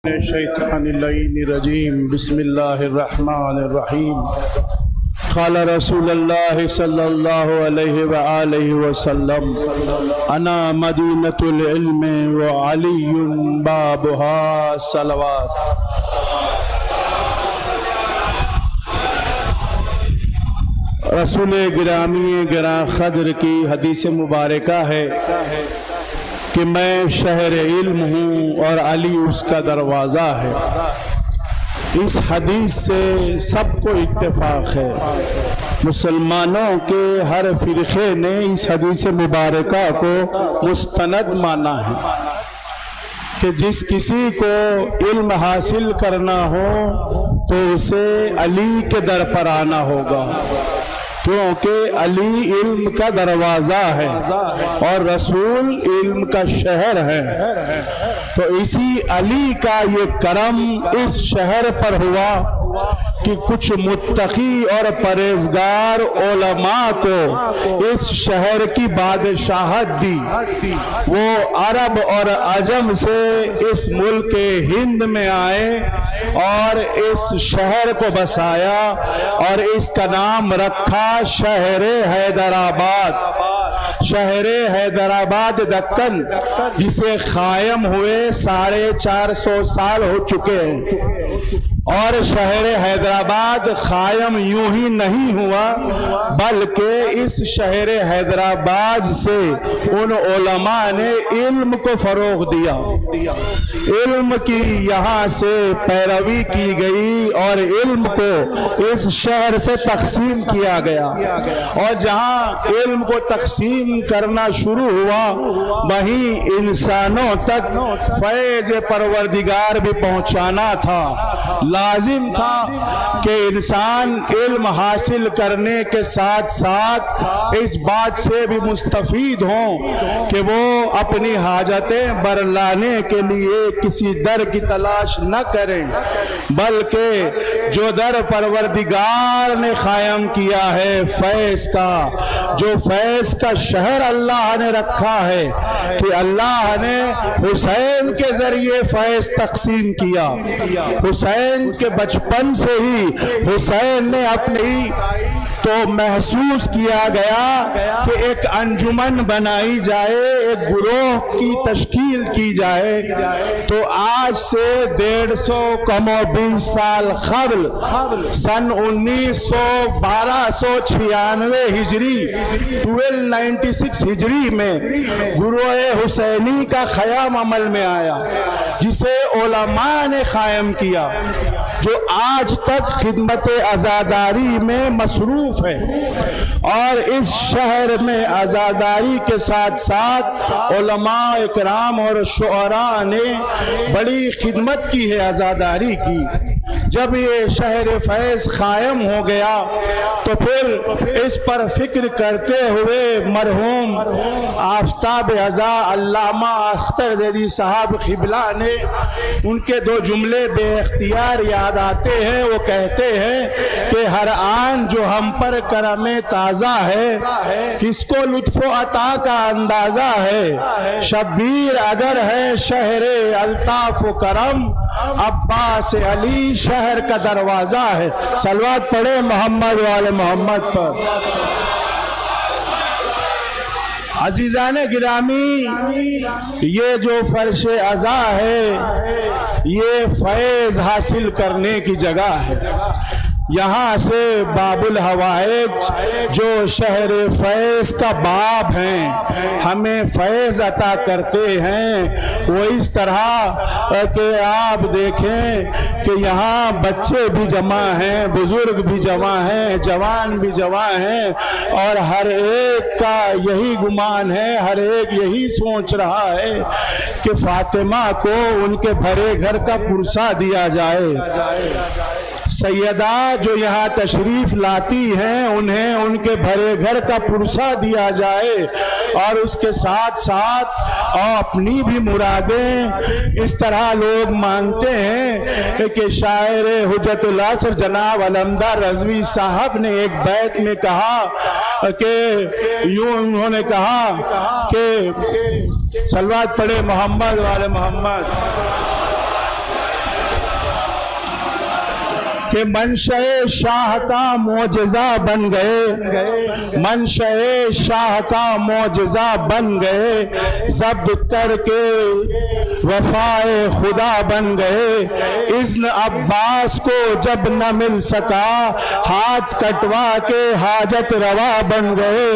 الشیطان اللعین الرجیم بسم اللہ الرحمن الرحیم قال رسول اللہ صلی اللہ علیہ وآلہ وسلم انا مدینۃ العلم وعلی بابها صلوات۔ رسول گرامی گراں قدر کی حدیث مبارکہ ہے کہ میں شہر علم ہوں اور علی اس کا دروازہ ہے۔ اس حدیث سے سب کو اتفاق ہے، مسلمانوں کے ہر فرقے نے اس حدیث مبارکہ کو مستند مانا ہے کہ جس کسی کو علم حاصل کرنا ہو تو اسے علی کے در پر آنا ہوگا، کیونکہ علی علم کا دروازہ ہے اور رسول علم کا شہر ہے۔ تو اسی علی کا یہ کرم اس شہر پر ہوا کہ کچھ متقی اور پرہیزگار علماء کو اس شہر کی بادشاہت دی۔ وہ عرب اور عجم سے اس ملک ہند میں آئے اور اس شہر کو بسایا اور اس کا نام رکھا شہر حیدرآباد۔ شہر حیدرآباد دکن جسے قائم ہوئے 450 سال ہو چکے ہیں، اور شہر حیدرآباد قائم یوں ہی نہیں ہوا بلکہ اس شہر حیدرآباد سے ان علماء نے علم کو فروغ دیا، علم کی یہاں سے پیروی کی گئی اور علم کو اس شہر سے تقسیم کیا گیا، اور جہاں علم کو تقسیم کرنا شروع ہوا وہیں انسانوں تک فیض پروردگار بھی پہنچانا تھا۔ لازم تھا کہ انسان علم حاصل کرنے کے ساتھ ساتھ اس بات سے بھی مستفید ہوں کہ وہ اپنی حاجتیں برلانے کے لیے کسی در کی تلاش نہ کریں، بلکہ جو در پروردگار نے قائم کیا ہے فیض کا، جو فیض کا شہر اللہ نے رکھا ہے کہ اللہ نے حسین کے ذریعے فیض تقسیم کیا۔ حسین کہ بچپن سے ہی حسین نے اپنی تو محسوس کیا گیا کہ ایک انجمن بنائی جائے، ایک گروہ کی تشکیل کی جائے، تو آج سے 150 کم و 20 سال قبل سن 1296 ہجری 1296 ہجری میں گروہ حسینی کا قیام عمل میں آیا، جسے علماء نے قائم کیا، جو آج تک خدمت عزاداری میں مصروف ہے۔ اور اس شہر میں عزاداری کے ساتھ ساتھ علماء اکرام اور شعراء نے بڑی خدمت کی ہے عزاداری کی۔ جب یہ شہر فیض قائم ہو گیا تو پھر اس پر فکر کرتے ہوئے مرحوم آفتاب عزا علامہ اختر دیدی صاحب قبلہ نے ان کے 2 جملے بے اختیار یاد آتے ہیں۔ وہ کہتے ہیں کہ ہر آن جو ہم پر کرم تازہ ہے، کس کو لطف و عطا کا اندازہ ہے، شبیر اگر ہے شہر الطاف و کرم، عباس علی شہر کا دروازہ ہے۔ صلوات پڑھے محمد وآل محمد پر۔ عزیزان گرامی، یہ جو فرش عزا ہے یہ فیض حاصل کرنے کی جگہ ہے۔ یہاں سے باب الحوائج جو شہر فیض کا باب ہیں ہمیں فیض عطا کرتے ہیں، وہ اس طرح کہ آپ دیکھیں کہ یہاں بچے بھی جمع ہیں، بزرگ بھی جمع ہیں، جوان بھی جمع ہیں، اور ہر ایک کا یہی گمان ہے، ہر ایک یہی سوچ رہا ہے کہ فاطمہ کو ان کے بھرے گھر کا پرسہ دیا جائے۔ سیدہ جو یہاں تشریف لاتی ہیں انہیں ان کے بھرے گھر کا پرسہ دیا جائے، اور اس کے ساتھ ساتھ اپنی بھی مرادیں اس طرح لوگ مانگتے ہیں کہ شاعر حجت العصر جناب علمدار رضوی صاحب نے ایک بیت میں کہا کہ یوں انہوں نے کہا کہ صلوات پڑھے محمد والے محمد۔ کہ منشأ شاہ کا معجزہ بن گئے، منشأ شاہ کا معجزہ بن گئے، ضبط کر کے وفائے خدا بن گئے۔ اذن عباس کو جب نہ مل سکا، ہاتھ کٹوا کے حاجت روا بن گئے۔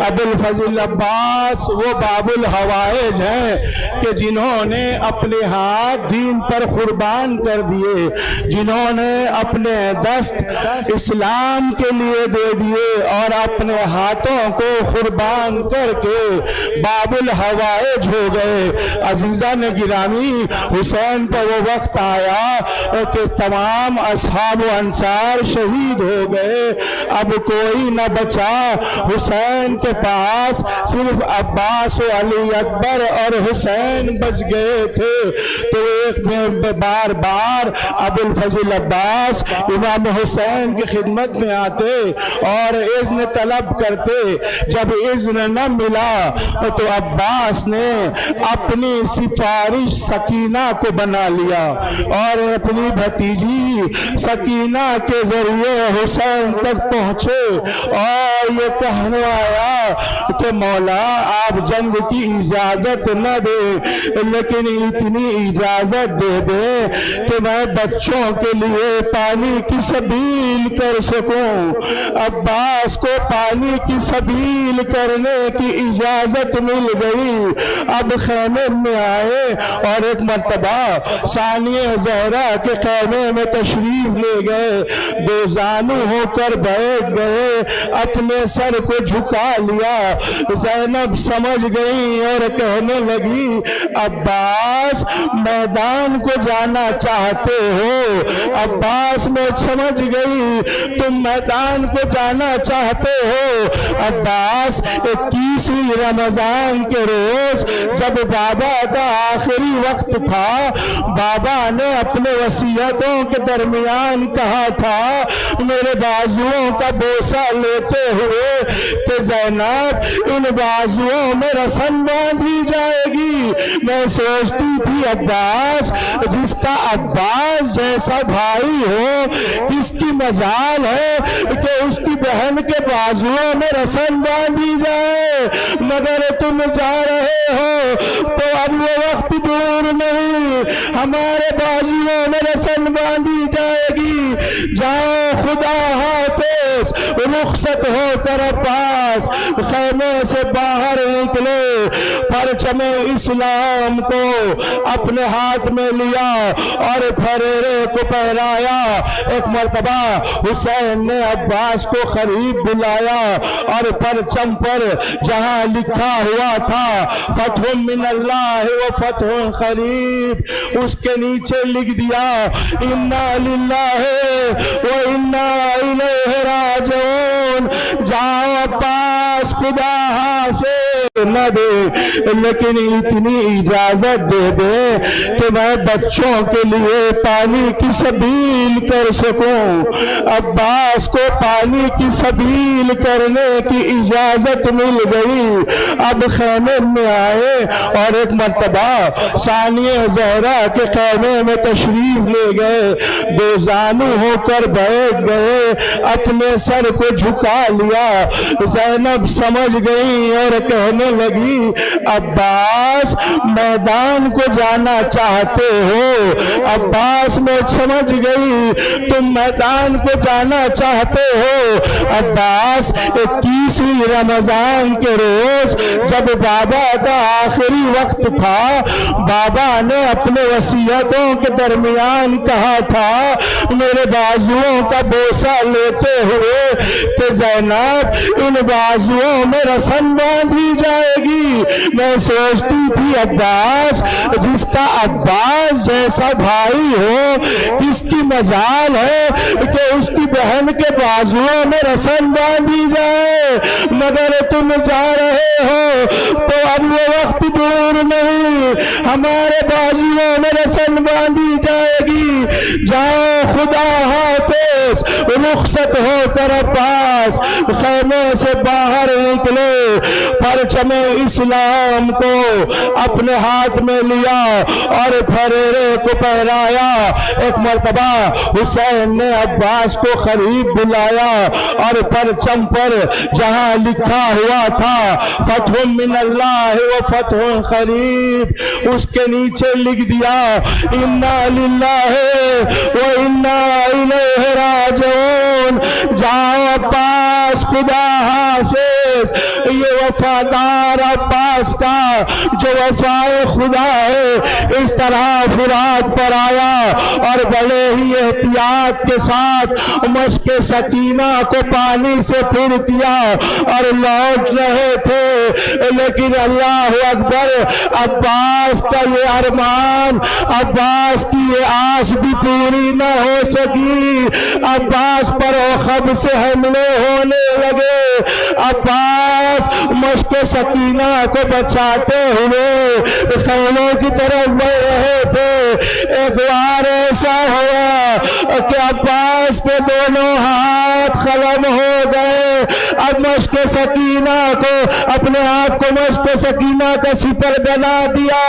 ابوالفضل عباس وہ باب الحوائج ہیں کہ جنہوں نے اپنے ہاتھ دین پر قربان کر دیے، جنہوں نے اپنے دست اسلام کے لیے دے دیے اور اپنے ہاتھوں کو قربان کر کے باب الحوائج ہو گئے۔ عزیزان گرامی، حسین پر وہ وقت آیا کہ تمام اصحاب و انصار شہید ہو گئے، اب کوئی نہ بچا۔ حسین کے پاس صرف عباس و علی اکبر اور حسین بچ گئے تھے، تو ایک بار بار ابوالفضل عباس امام حسین کی خدمت میں آتے اور اذن طلب کرتے۔ جب اذن نہ ملا تو عباس نے اپنی سفارش سکینہ کو بنا لیا اور اپنی بھتیجی سکینہ کے ذریعے حسین تک پہنچے اور یہ کہنے آیا کہ مولا آپ جنگ کی اجازت نہ دے، لیکن اتنی اجازت دے دے کہ میں بچوں کے لیے پانی کی سبیل کر سکوں۔ عباس کو پانی کی سبیل کرنے کی اجازت مل گئی۔ اب خیمے میں آئے اور ایک مرتبہ ثانیہ زہرا کے خیمے میں تشریف لے گئے، دو زانو ہو کر بیٹھ گئے، اپنے سر کو جھکا لیا۔ زینب سمجھ گئی اور کہنے لگی عباس میدان کو جانا چاہتے ہو؟ عباس میں سمجھ گئی تم میدان کو جانا چاہتے ہو۔ عباس 21ویں رمضان کے روز جب بابا کا آخری وقت تھا، بابا نے اپنے وصیتوں کے درمیان کہا تھا میرے بازوؤں کا بوسہ لیتے ہوئے کہ زینب ان بازوؤں میں رسن باندھی جائے گی۔ میں سوچتی تھی عباس جس کا عباس جیسا بھائی ہو کس کی مجال ہے کہ اس کی بہن کے بازوؤں میں رسن باندھی جائے، مگر تم جا رہے ہو تو اب وہ وقت دور نہیں، ہمارے بازوؤں میں رسن باندھی جائے گی۔ جاؤ خدا حافظ۔ رخصت ہو کر عباس خیمے سے باہر نکلے، پرچم اسلام کو اپنے ہاتھ میں لیا اور پھریرے کو پہرایا۔ ایک مرتبہ حسین نے عباس کو قریب بلایا اور پرچم پر جہاں لکھا ہوا تھا فتح من اللہ و فتح قریب، اس کے نیچے لکھ دیا انا للہ و انا الیہ راجعون۔ جاؤ عباس خدا حافظ نہ دے، لیکن اتنی اجازت دے دے کہ میں بچوں کے لیے پانی کی سبیل کر سکوں۔ عباس کو پانی کی سبیل کرنے کی اجازت مل گئی۔ اب خیمے میں آئے اور ایک مرتبہ ثانیہ زہرا کے خیمے میں تشریف لے گئے، دو زانو ہو کر بیٹھ گئے، اپنے سر کو جھکا لیا۔ زینب سمجھ گئی اور کہنے لگی عباس میدان کو جانا چاہتے ہو؟ عباس میں سمجھ گئی تم میدان کو جانا چاہتے ہو۔ عباس 21ویں رمضان کے روز جب بابا کا آخری وقت تھا، بابا نے اپنے وصیتوں کے درمیان کہا تھا میرے بازوؤں کا بوسہ لیتے ہوئے کہ زینب ان بازوؤں میں رسن باندھی جائے گی۔ میں سوچتی تھی عباس جس کا عباس جیسا بھائی ہو کس کی مجال ہے کہ اس کی بہن کے بازوؤں میں رسن باندھی جائے، مگر تم جا رہے ہو تو اب وہ وقت دور نہیں، ہمارے بازوؤں میں رسن باندھی جائے گی۔ جاؤ خدا حافظ۔ حافظ رخصت ہو کر عباس خیمے سے باہر نکلے، پرچم اسلام کو اپنے ہاتھ میں لیا اور پھریرے کو پہرایا۔ ایک مرتبہ حسین نے عباس کو قریب بلایا اور پرچم پر جہاں لکھا ہوا تھا فتح من اللہ و فتح قریب، اس کے نیچے لکھ دیا انا للہ و انا الیہ راجعون۔ جاؤ عباس، خدا حافظ۔ یہ وفادار عباس کا جو وفائے خدا ہے اس طرح فرات پر آیا اور بڑے ہی احتیاط کے ساتھ مشق سکینہ کو پانی سے پھر دیا اور لوٹ رہے تھے، لیکن اللہ اکبر، عباس کا یہ ارمان، عباس کی یہ آس بھی پوری نہ ہو سکی۔ عباس پر وخب سے حملے ہونے لگے۔ عباس مشق سکینہ کو بچاتے ہوئے خیموں کی طرف بڑھ رہے تھے۔ ایک بار ایسا ہوا کہ عباس کے دونوں ہاتھ قلم ہو گئے۔ اب مشق سکینہ کو، اپنے آپ کو مشق سکینہ کا سپر بنا دیا،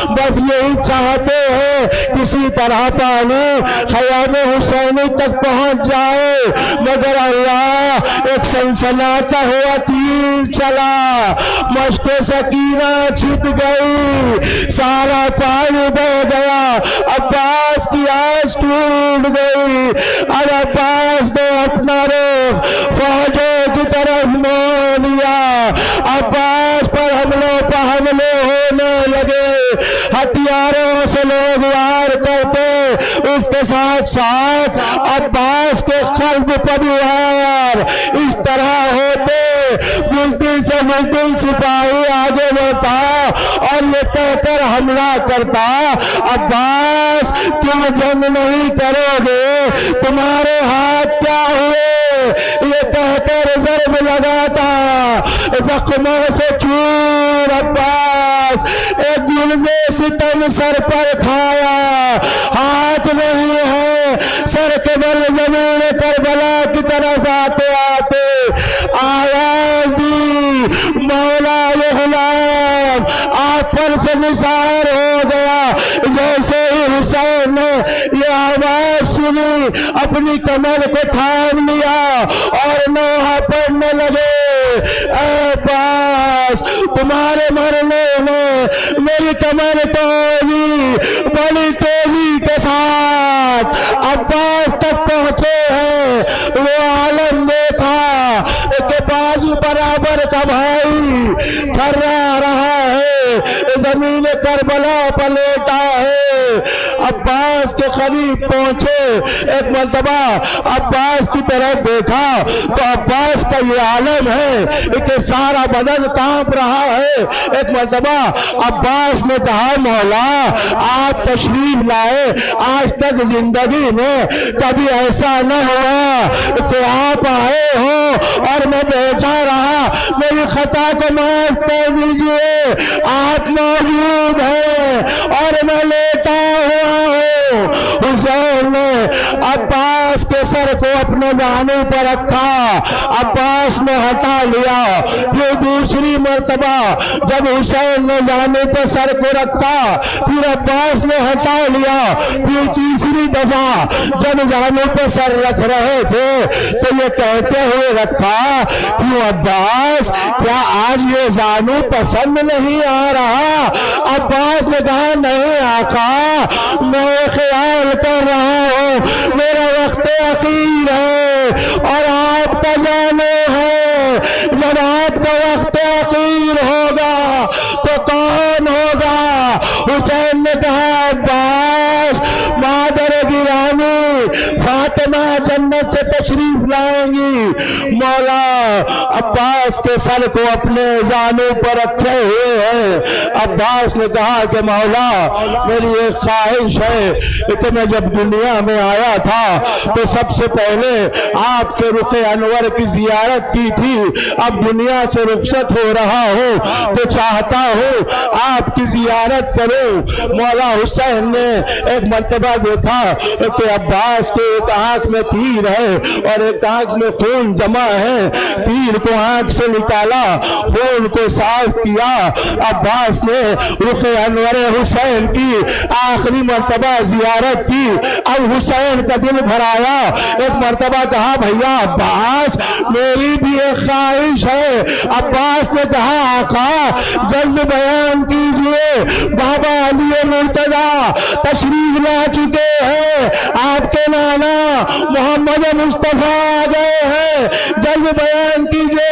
بس یہی چاہتے ہیں کسی طرح پانی خیام حسینی تک پہنچ جائے، مگر اللہ ایک سنسناتا ہوا تیر چلا، مشق سکینہ چھت گئی، سارا پانی بہ گیا، عباس کی آس ٹوٹ گئی اور عباس نے اپنا رخ فوجوں کی طرف موڑ لیا۔ عباس پر حملوں پہ حملے ہونے لگے، ہتھیاروں سے لوگ وار کرتے، اس کے ساتھ ساتھ عباس کے قلب پر وار اس طرح ہوتے، بزدل سے بزدل سپاہی آگے بڑھتا اور یہ کہہ کر حملہ کرتا عباس کیوں جنگ نہیں کرو گے، تمہارے ہاتھ کیا ہوئے، یہ کہہ کر ضرب لگاتا، زخموں سے چور عباس، ایک گلزے ستم سر پر کھایا، ہاتھ نہیں ہے، سر کے بل زمین کربلا کی طرف آتے آتے آواز دی مولا یہ غلام آپ پر سے نثار ہو گیا۔ جیسے ہی حسین نے یہ آواز سنی اپنی کمر کو تھام لیا اور نوحہ پڑھنے لگے، اے عباس تمہارے مرنے میں میری کمر توڑی، بڑی تیزی کے ساتھ عباس تک پہنچے ہیں، وہ عالم دیکھا کہ بازو برابر کا بھائی تھرا رہا ہے، زمین کربلا پر لیٹا ہے۔ عباس کے قریب پہنچے، ایک مرتبہ عباس کی طرف دیکھا تو عباس کا یہ عالم ہے کہ سارا بدن کانپ رہا ہے۔ ایک مرتبہ عباس نے کہا مولا آپ تشریف لائے، آج تک زندگی میں کبھی ایسا نہ ہوا کہ آپ آئے ہو اور میں بیٹھا رہا، میری خطا کو معاف کر دیجئے، آپ موجود ہیں اور میں لیتا ہوا ہوں۔ حسین نے عباس کے سر کو اپنے زانو پر رکھا، عباس نے ہٹا لیا، پھر دوسری مرتبہ جب حسین نے زانو پر سر کو رکھا پھر عباس نے ہٹا لیا، پھر تیسری دفعہ جب زانو پر سر رکھ رہے تھے تو یہ کہتے ہوئے رکھا کیوں عباس کیا آج یہ زانو پسند نہیں آ رہا؟ عباس نے کہا نہیں آقا، میں خیال کر رہا ہوں میرا وقت اخیر ہے اور آپ کا زانو ہے، جب آپ کا وقت اخیر ہوگا تو کون ہوگا؟ حسین نے کہا عباس مادر گرامی فاطمہ جنت سے تشریف لائیں گی، مولا عباس کے سر کو اپنے زانوں پر رکھے ہوئے ہیں۔ عباس نے کہا کہ مولا میری ایک خواہش ہے کہ میں جب دنیا میں آیا تھا تو سب سے پہلے آپ کے رخ انور کی زیارت کی تھی، اب دنیا سے رخصت ہو رہا ہوں تو چاہتا ہوں آپ کی زیارت کروں۔ مولا حسین نے ایک مرتبہ دیکھا کہ عباس کے ایک آنکھ میں تیر ہے اور ایک آنکھ میں خون جمع ہے، تیر کو آنکھ سے نکالا، خون کو صاف کیا۔ عباس نے رخ انور حسین کی آخری مرتبہ زیارت کی، اب حسین کا دل بھر آیا۔ ایک مرتبہ کہا بھیا عباس میری بھی ایک خواہش ہے۔ عباس نے کہا آقا جلد بیان کیجئے، بابا علی مرتضی تشریف لا چکے ہیں، آپ کے نانا محمد مصطفیٰ آ گئے ہیں، جلد بیان کیجئے۔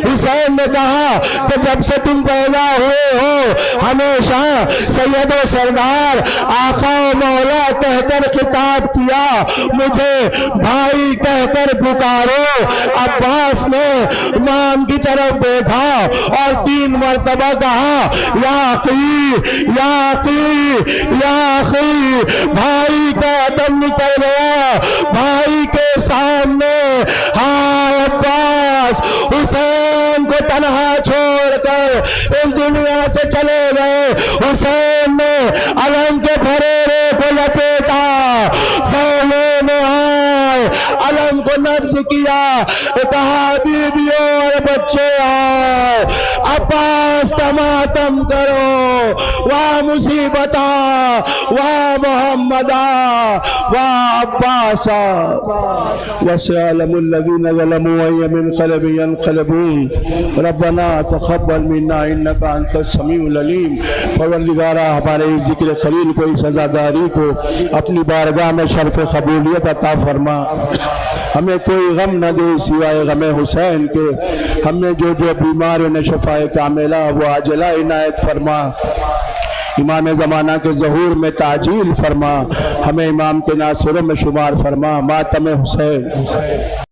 حسین نے کہا کہ جب سے تم پیدا ہوئے ہو ہمیشہ سید و سردار آقا و مولا کہہ کر خطاب کیا، مجھے بھائی کہہ کر پکارو۔ عباس نے امام کی طرف دیکھا اور 3 مرتبہ کہا یا اخی یا اخی یا اخی، بھائی کا دم نکل گیا بھائی کے سامنے۔ ہائے عباس حسین کو تنہا چھوڑ کر اس دنیا سے چلے گئے۔ حسین نے علم کے پھریرے کو لپیٹا، خیمے میں آئے، علم کو نبض کیا، کہا بیویوں اور بچے آئے، عباس کا ماتم کرو، واہ مصیبتا واہ محمدا واہ عباسا وسيعلم الذين ظلموا أي منقلب ينقلبون ربنا تقبل منا إنك أنت السميع العليم۔ پروردگارہ ہمارے ذکر خلیل کو اس عزاداری کو اپنی بارگاہ میں شرف قبولیت عطا فرما، ہمیں کوئی غم نہ دے سوائے غم حسین کے، ہم نے جو بیمار انہیں شفاء کاملہ وہ عاجلہ عنایت فرما، امام زمانہ کے ظہور میں تعجیل فرما، ہمیں امام کے ناصروں میں شمار فرما۔ ماتم حسین۔